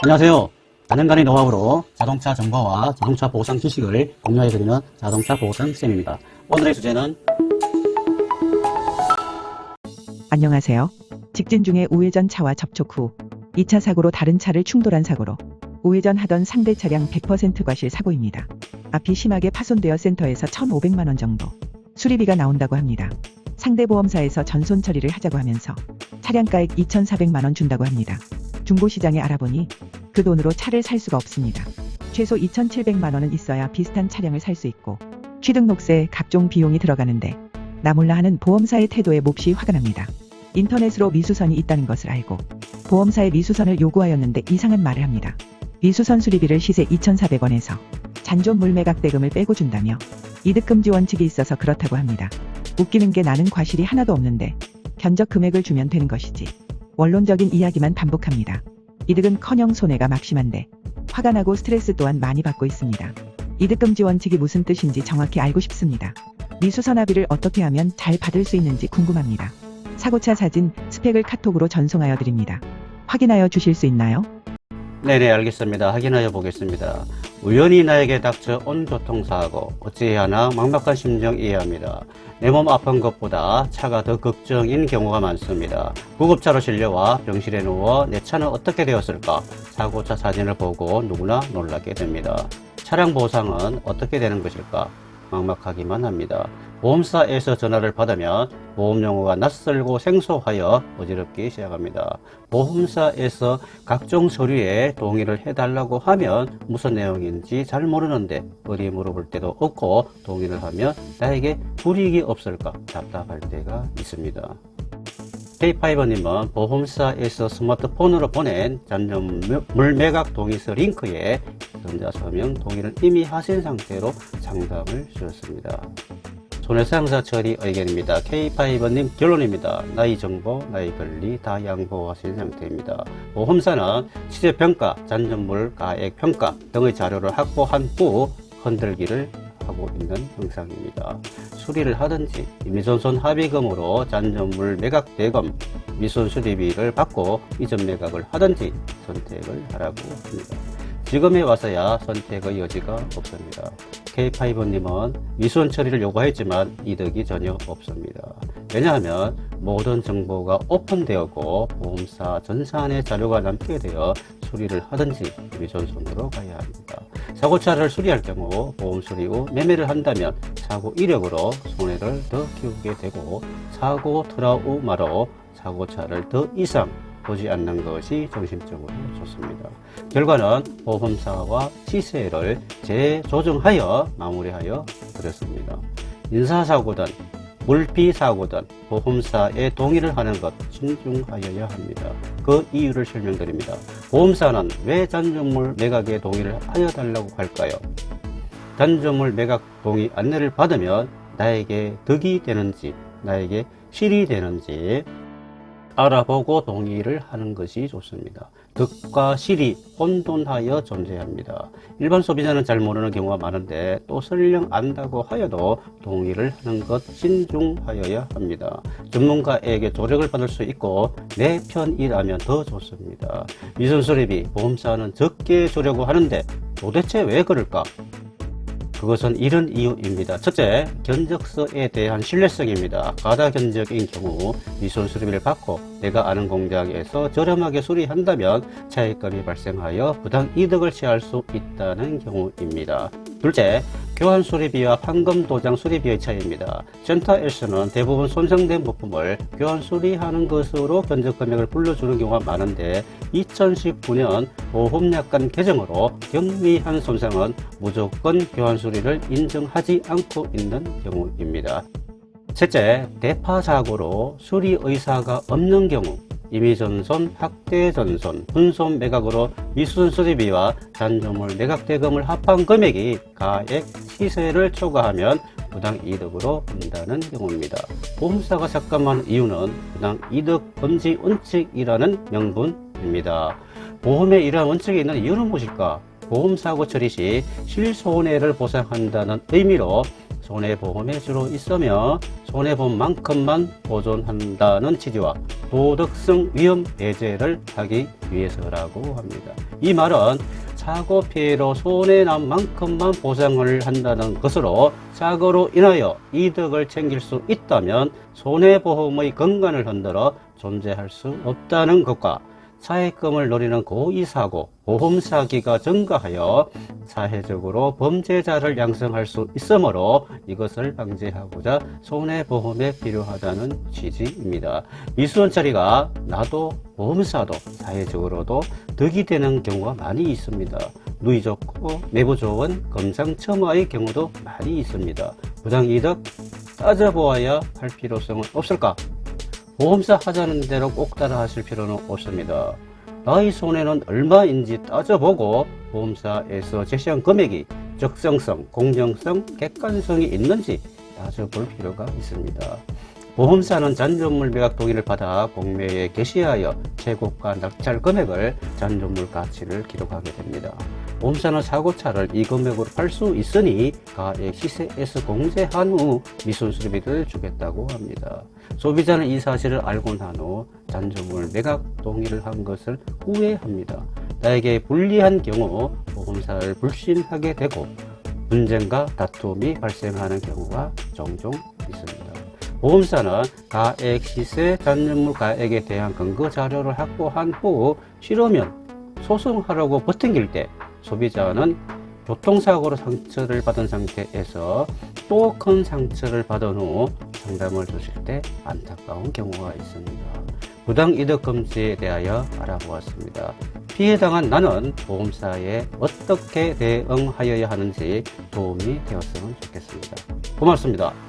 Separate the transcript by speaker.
Speaker 1: 안녕하세요. 4년간의 노하우로 자동차 정보와 자동차 보상 지식을 공유해드리는 자동차 보상 쌤입니다. 오늘의 주제는
Speaker 2: 안녕하세요. 직진 중에 우회전 차와 접촉 후 2차 사고로 다른 차를 충돌한 사고로 우회전 하던 상대 차량 100% 과실 사고입니다. 앞이 심하게 파손되어 센터에서 1,500만 원 정도 수리비가 나온다고 합니다. 상대 보험사에서 전손 처리를 하자고 하면서 차량가액 2,400만 원 준다고 합니다. 중고시장에 알아보니 그 돈으로 차를 살 수가 없습니다. 최소 2,700만 원은 있어야 비슷한 차량을 살 수 있고 취등록세, 각종 비용이 들어가는데 나 몰라 하는 보험사의 태도에 몹시 화가 납니다. 인터넷으로 미수선이 있다는 것을 알고 보험사에 미수선을 요구하였는데 이상한 말을 합니다. 미수선 수리비를 시세 2,400원에서 잔존물 매각 대금을 빼고 준다며 이득금지 원칙이 있어서 그렇다고 합니다. 웃기는 게 나는 과실이 하나도 없는데 견적 금액을 주면 되는 것이지. 원론적인 이야기만 반복합니다. 이득은커녕 손해가 막심한데 화가 나고 스트레스 또한 많이 받고 있습니다. 이득금지 원칙이 무슨 뜻인지 정확히 알고 싶습니다. 미수선 합의를 어떻게 하면 잘 받을 수 있는지 궁금합니다. 사고차 사진, 스펙을 카톡으로 전송하여 드립니다. 확인하여 주실 수 있나요?
Speaker 1: 네네 알겠습니다. 확인하여 보겠습니다. 우연히 나에게 닥쳐 온 교통사고 어찌해야 하나 막막한 심정 이해합니다. 내 몸 아픈 것보다 차가 더 걱정인 경우가 많습니다. 구급차로 실려와 병실에 누워 내 차는 어떻게 되었을까? 사고차 사진을 보고 누구나 놀라게 됩니다. 차량 보상은 어떻게 되는 것일까? 막막하기만 합니다. 보험사에서 전화를 받으면 보험 용어가 낯설고 생소하여 어지럽기 시작합니다. 보험사에서 각종 서류에 동의를 해달라고 하면 무슨 내용인지 잘 모르는데 어디 물어볼 때도 없고 동의를 하면 나에게 불이익이 없을까 답답할 때가 있습니다. K5님은 보험사에서 스마트폰으로 보낸 잔존물 매각 동의서 링크에 전자서명 동의를 이미 하신 상태로 상담을 주셨습니다. 손해상사 처리 의견입니다. K5님 결론입니다. 나의 정보, 나의 권리 다 양보하신 상태입니다. 보험사는 시세평가, 잔존물 가액 평가 등의 자료를 확보한 후 흔들기를 하고 있는 형상입니다. 수리를 하든지 미손손 합의금으로 잔존물 매각 대금, 미손 수리비를 받고 이전 매각을 하든지 선택을 하라고 합니다. 지금에 와서야 선택의 여지가 없습니다. K5님은 미수원 처리를 요구했지만 이득이 전혀 없습니다. 왜냐하면 모든 정보가 오픈되었고 보험사 전산의 자료가 남게 되어 수리를 하든지 미손손으로 가야 합니다. 사고차를 수리할 경우 보험 수리 후 매매를 한다면 사고 이력으로 손해를 더 키우게 되고 사고 트라우마로 사고차를 더 이상 보지 않는 것이 정신적으로 좋습니다. 결과는 보험사와 시세를 재조정하여 마무리하여 드렸습니다. 인사사고든 물피사고든 보험사에 동의를 하는 것 신중하여야 합니다. 그 이유를 설명드립니다. 보험사는 왜 잔존물 매각에 동의를 하여 달라고 할까요? 잔존물 매각 동의 안내를 받으면 나에게 득이 되는지 나에게 실이 되는지 알아보고 동의를 하는 것이 좋습니다. 득과 실이 혼돈하여 존재합니다. 일반 소비자는 잘 모르는 경우가 많은데 또 설령 안다고 하여도 동의를 하는 것 신중하여야 합니다. 전문가에게 조력을 받을 수 있고 내 편이라면 더 좋습니다. 미순수리비 보험사는 적게 주려고 하는데 도대체 왜 그럴까? 그것은 이런 이유입니다. 첫째, 견적서에 대한 신뢰성입니다. 가다 견적인 경우 미손 수리비를 받고 내가 아는 공장에서 저렴하게 수리한다면 차익감이 발생하여 부당 이득을 취할 수 있다는 경우입니다. 둘째, 교환 수리비와 판금 도장 수리비의 차이입니다. 센터에서는 대부분 손상된 부품을 교환 수리하는 것으로 견적 금액을 불러주는 경우가 많은데 2019년 보험약관 개정으로 경미한 손상은 무조건 교환 수리를 인정하지 않고 있는 경우입니다. 셋째, 대파사고로 수리 의사가 없는 경우 임의전손, 확대전손, 분손 매각으로 미수선 수리비와 잔존물 매각 대금을 합한 금액이 가액 시세를 초과하면 부당 이득으로 본다는 경우입니다. 보험사가 삭감하는 이유는 부당 이득 금지 원칙이라는 명분입니다. 보험에 이러한 원칙이 있는 이유는 무엇일까? 보험사고 처리 시 실손해를 보상한다는 의미로 손해보험에 주로 있으며 손해본만큼만 보존한다는 취지와 도덕성 위험 배제를 하기 위해서라고 합니다. 이 말은 사고 피해로 손해난 만큼만 보상을 한다는 것으로 사고로 인하여 이득을 챙길 수 있다면 손해보험의 근간을 흔들어 존재할 수 없다는 것과 차익금을 노리는 고의사고, 보험사기가 증가하여 사회적으로 범죄자를 양성할 수 있으므로 이것을 방지하고자 손해보험에 필요하다는 취지입니다. 미수원 처리가 나도 보험사도 사회적으로도 득이 되는 경우가 많이 있습니다. 누이 좋고 내부 좋은 금상첨화의 경우도 많이 있습니다. 부당이득 따져보아야 할 필요성은 없을까? 보험사 하자는 대로 꼭 따라 하실 필요는 없습니다. 나의 손해는 얼마인지 따져보고 보험사에서 제시한 금액이 적정성, 공정성, 객관성이 있는지 따져볼 필요가 있습니다. 보험사는 잔존물 매각 동의를 받아 공매에 게시하여 최고가 낙찰 금액을 잔존물 가치를 기록하게 됩니다. 보험사는 사고차를 이 금액으로 팔 수 있으니 가액 시세에서 공제한 후 미순수리비를 주겠다고 합니다. 소비자는 이 사실을 알고 난 후 잔존물 매각 동의를 한 것을 후회합니다. 나에게 불리한 경우 보험사를 불신하게 되고 분쟁과 다툼이 발생하는 경우가 종종 있습니다. 보험사는 가액, 시세, 잔존물 가액에 대한 근거 자료를 확보한 후 싫으면 소송하려고 버팅길 때 소비자는 교통사고로 상처를 받은 상태에서 또 큰 상처를 받은 후 상담을 주실 때 안타까운 경우가 있습니다. 부당이득 금지에 대하여 알아보았습니다. 피해당한 나는 보험사에 어떻게 대응하여야 하는지 도움이 되었으면 좋겠습니다. 고맙습니다.